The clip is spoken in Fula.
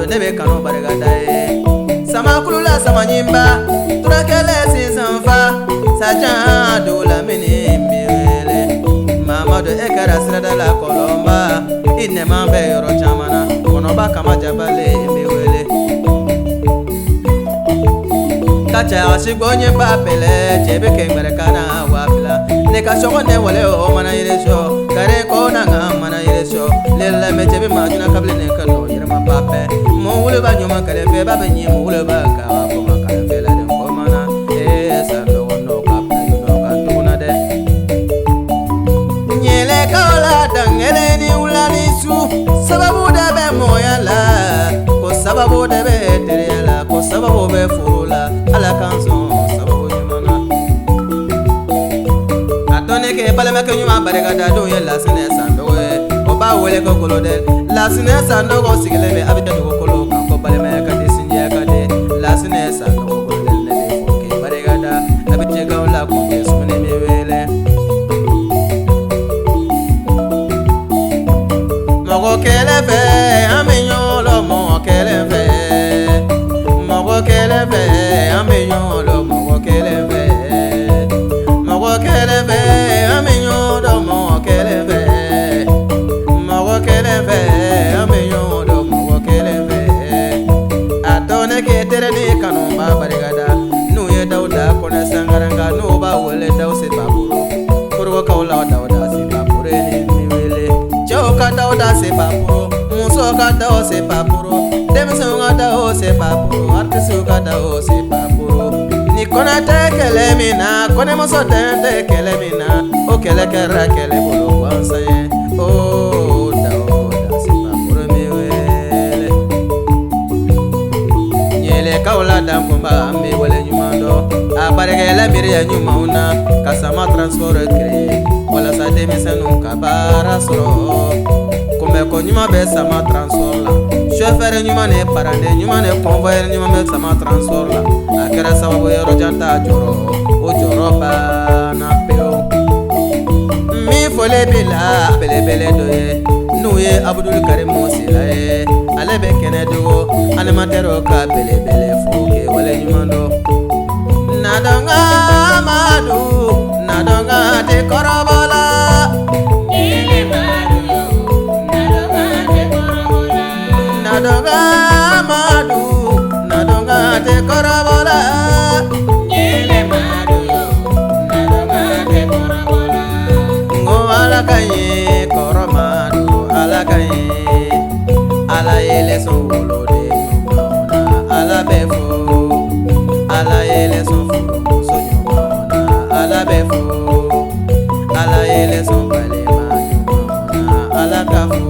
nebe kanu barigada ye sama kulula sama nyimba turakele sisanfa saja dula mini mbele Mamadu ekara sirada la kolomba inema be yoro chamana konoba kama jabale mbewele kacha asigonye papele chebe kengere kana wabla ne ka shogone wale o mana yiresho kare ko na nga mana yiresho lella me chebe majuna kable ne kano yirma pape mo wule ba nyuma kale fe ba benyi mo wule ba ka ko makale fe la den ko mana sa do no kapna no ka tuna de nyele kala dangele ni ulani su sababu da be moyala ko sababu da be terela ko sababu be furula ala kanso sababu nyumana atone ke balama ke nyuma barigada do ye la sene sando oba wele ko kolode la sene sando ko sigele be abita do kolo ko balama ka de sinje ka de la sene sando ko kolode ne de fo ke barigada abite ka la ko ke sumene me wele mogo kele fe aminyolo mo kele fe mogo kele fe aminyolo mogo kele fe mogo kele fe aminyolo mogo kele fe mogo kele fe aminyolo mogo kele fe atone ke tere ni kanumba barigada nu ye dauda kone sangaranga nu ba wele dawse baburu kurgo kawla dauda se babure ni wele choka dauda se baburu muso ka dawo se baburu demso ka dawo se baburu artisu ka dawo se baburu ni kona te kele mina kone muso te kele mina o kele kera kele bolo wansa ye o dauda se baburu mi wele nyele kawla damkumba mi wele nyumando abarigela miriya nyumauna kasama transport kre wala sa demisenu kabara soro kome ko nyuma be sama transport la chauffeur nyuma ne parande nyuma ne convoyeur nyuma be sama transport la akera sababu yoro janta joro o joro ba na peo mi fole bila bele bele doye nuye Abdul Karim Mosila ye ale be kene do animateur ka bele bele foke wala nyuma do nadanga madu nadanga te korobola ele madu nadanga te korobola nadanga madu nadanga te korobola ele madu nadanga te korobola ngo ala kanye koromadu ala kanye ala ele so wolode ala befo ala ele so so nyumana ala befo ala ele so kalema nyumana ala kafu